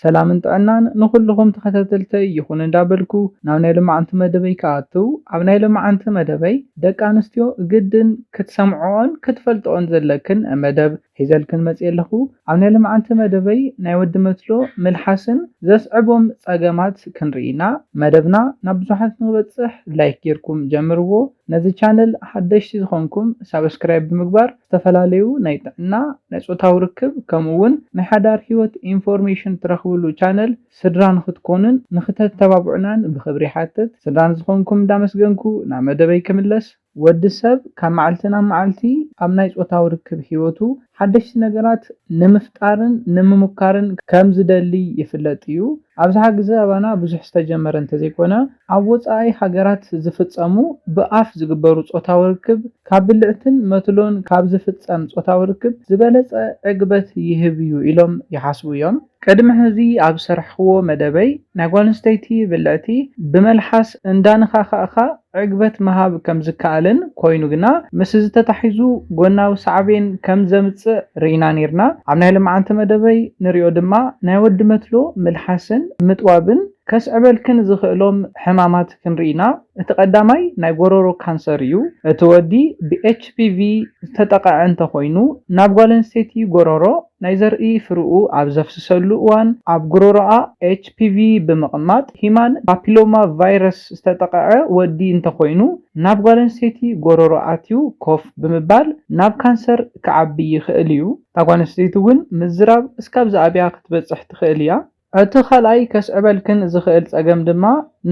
سلام طعنان نخلهم تخاتلتي يكون እንዳበልኩ ናብ ናይ ልምዓንቲ መደበይ ከኣትው ኣብ ናይ ልምዓንቲ መደበይ ደቂ ኣንስትዮ ግድን ክትሰምዖን ክትፈልጦን ዘለክን መደብ ሒዘልክን መፅእ ኣለኹ ኣብ ናይ ልምዓንቲ መደበይ ናይ ወዲ መትሎ ምልሓስን ዘስዕቦም ፀገማት ክንርኢና መደብና ናብ ብዙሓት ንክበፅሕ ላይክ ጌርኩም ጀምርዎ ነዚ ቻነል ሓደሽቲ ዝኾንኩም ሳብስክራይብ ብምግባር ዝተፈላለዩ ናይ ጥዕና ናይ ፆታዊ ርክብ ከምኡውን ናይ ሓዳር ሂወት ኢንፎርሜሽን ትረኽብሉ ቻነል ስድራ ንክትኮኑን ንክተተባብዑናን ብክብሪ ሓትት ስድራን ዝኾንኩም እንዳመስገንኩ ናብ መደበይ ክምለስ ወዲ ሰብ ካብ መዓልቲ ናብ መዓልቲ ኣብ ናይ ፆታዊ ርክብ ሂወቱ ሓደሽቲ ነገራት ንምፍጣርን ንምሙካርን ከም ዝደሊ ይፍለጥ እዩ ኣብዝሓ ግዜ ኣባና ብዙሕ ዝተጀመረ እንተዘይኮነ ኣብ ወፃኢ ሃገራት ዝፍፀሙ ብኣፍ ዝግበሩ ፆታዊ ርክብ ካብ ብልዕትን መትሎን ካብ ዝፍፀም ፆታዊ ርክብ ዝበለፀ ዕግበት ይህብ እዩ ኢሎም ይሓስቡ እዮም ቅድሚ ሕዚ ኣብ ሰርሕዎ መደበይ ናይ ጓል ኣንስተይቲ ብልዕቲ ብመልሓስ እንዳነኻኻእኻ ዕግበት መሃብ ከም ዝከኣልን ኮይኑ ግና ምስ ዝተታሒዙ ጎናዊ ሳዕቤን ከም ዘምፅእ ርኢና ነርና ኣብ ናይ ልምዓንቲ መደበይ ንሪኦ ድማ ናይ ወዲ መትሎ ምልሓስን ምጥዋብን ከስዕበልክን ዝኽእሎም ሕማማት ክንርኢና እቲ ቀዳማይ ናይ ጎሮሮ ካንሰር እዩ እቲ ወዲ ብኤችፒቪ ዝተጠቅዐ እንተኮይኑ ናብ ጓል ኣንስተይቲ ጎሮሮ ናይ ዘርኢ ፍርኡ ኣብ ዘፍስሰሉ እዋን ኣብ ጎሮሮኣ ኤችፒቪ ብምቕማጥ ሂማን ፓፒሎማ ቫይረስ ዝተጠቅዐ ወዲ እንተኮይኑ ናብ ጓል ኣንስተይቲ ጎሮሮ ኣትዩ ኮፍ ብምባል ናብ ካንሰር ክዓቢ ይኽእል እዩ እታ ጓል ኣንስተይቲ እውን ምዝራብ እስካብ ዝኣብያ ክትበፅሕ ትኽእል እያ እቲ ካልኣይ ከስዕበልክን ዝኽእል ፀገም ድማ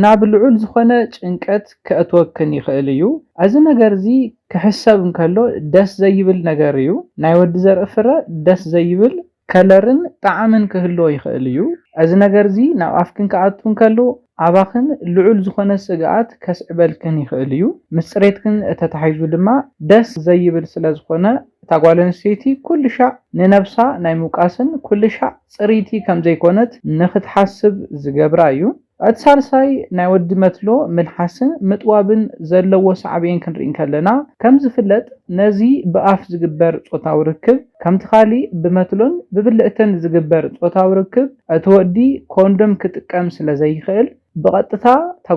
ናብ ልዑል ዝኾነ ጭንቀት ከእትወክን ይኽእል እዩ እዚ ነገር እዚ ክሕሰብ እንከሎ ደስ ዘይብል ነገር እዩ ናይ ወዲ ዘርኢ ፍረ ደስ ዘይብል ከለርን ጣዕምን ክህልዎ ይኽእል እዩ እዚ ነገር እዚ ናብ ኣፍክን ክኣቱ እንከሎ ኣባኽን ልዑል ዝኾነ ስግኣት ከስዕበልክን ይኽእል እዩ ምስ ፅሬትክን ተታሒዙ ድማ ደስ ዘይብል ስለ ዝኾነ እታ ጓል ኣንስተይቲ ኩሉ ሻዕ ንነብሳ ናይ ምውቃስን ኩሉ ሻዕ ፅሪቲ ከም ዘይኮነት ንክትሓስብ ዝገብራ እዩ እቲ ሳልሳይ ናይ ወዲ መትሎ ምልሓስን ምጥዋብን ዘለዎ ሳዕቤን ክንርኢ ከለና ከም ዝፍለጥ ነዚ ብኣፍ ዝግበር ፆታዊ ርክብ ከምቲ ካሊእ ብመትሎን ብብልዕትን ዝግበር ፆታዊ ርክብ እቲ ወዲ ኮንዶም ክጥቀም ስለ ዘይኽእል ብቐጥታ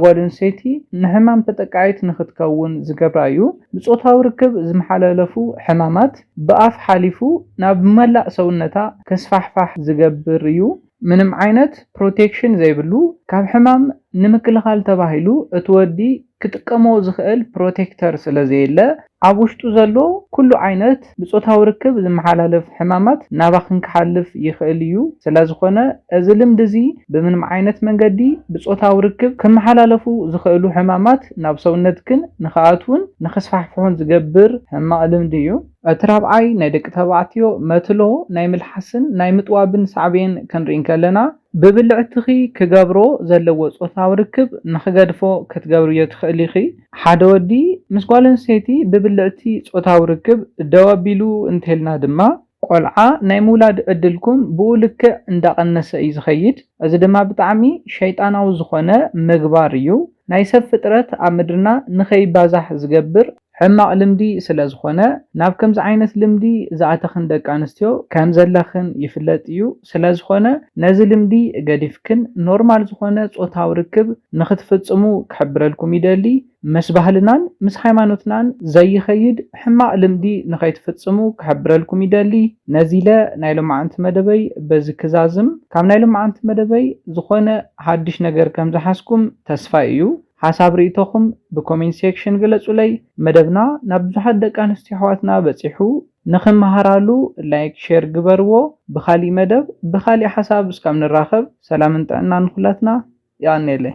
ጓል ኣንስተይቲ ንሕማም ተጠቃዒት ንክትከውን ዝገብራ እዩ ብፆታዊ ርክብ ዝመሓላለፉ ሕማማት ብኣፍ ሓሊፉ ናብ መላእ ሰውነታ ከስፋሕፋሕ ዝገብር እዩ ምንም ዓይነት ፕሮቴክሽን ዘይብሉ ካብ ሕማም ንምክልኻል ተባሂሉ እቲ ወዲ ክጥቀሞ ዝኽእል ፕሮቴክተር ስለ ዘየለ ኣብ ውሽጡ ዘሎ ኩሉ ዓይነት ብፆታዊ ርክብ ዝመሓላለፍ ሕማማት ናባኽን ክሓልፍ ይኽእል እዩ ስለዝኾነ እዚ ልምዲ እዚ ብምንም ዓይነት መንገዲ ብፆታዊ ርክብ ክመሓላለፉ ዝኽእሉ ሕማማት ናብ ሰውነትክን ንኽኣትውን ንኽስፋሕፍሑን ዝገብር ሕማቕ ልምዲ እዩ እቲ ራብዓይ ናይ ደቂ ተባዕትዮ መትሎ ናይ ምልሓስን ናይ ምጥዋብን ሳዕቤን ክንርኢ ከለና ብብልዕትኺ ክገብሮ ዘለዎ ፆታዊ ርክብ ንኽገድፎ ክትገብርዮ ትኽእል ኢኺ ሓደ ወዲ ምስ ጓል ኣንስተይቲ ብብልዕቲ ፆታዊ ርክብ ደው ኣቢሉ እንተልና ድማ ቆልዓ ናይ ምውላድ ዕድልኩም ብኡ ልክዕ እንዳቐነሰ እዩ ዝኸይድ እዚ ድማ ብጣዕሚ ሸይጣናዊ ዝኾነ ምግባር እዩ ናይ ሰብ ፍጥረት ኣብ ምድርና ንኸይባዛሕ ዝገብር ሕማቕ ልምዲ ስለ ዝኾነ ናብ ከምዚ ዓይነት ልምዲ ዝኣተኽን ደቂ ኣንስትዮ ከም ዘለኽን ይፍለጥ እዩ ስለ ዝኾነ ነዚ ልምዲ ገዲፍክን ኖርማል ዝኾነ ፆታዊ ርክብ ንኽትፍፅሙ ክሕብረልኩም ይደሊ ምስ ባህልናን ምስ ሃይማኖትናን ዘይኸይድ ሕማቕ ልምዲ ንኸይትፍፅሙ ክሕብረልኩም ይደሊ ነዚ ኢለ ናይ ልምዓንቲ መደበይ በዚ ክዛዝም ካብ ናይ ልምዓንቲ መደበይ ዝኾነ ሓድሽ ነገር ከም ዝሓስኩም ተስፋ እዩ ሓሳብ ርእቶኹም ብኮሜንት ሴክሽን ገለጹለይ መደብና ናብ ብዙሓት ደቂ ኣንስትዮ ኣሕዋትና በፂሑ ንኽመሃራሉ ላይክ ሼር ግበርዎ ብኻሊእ መደብ ብኻሊእ ሓሳብ እስካብ ንራኸብ ሰላምን ጥዕናን ኩላትና ይኣኔለ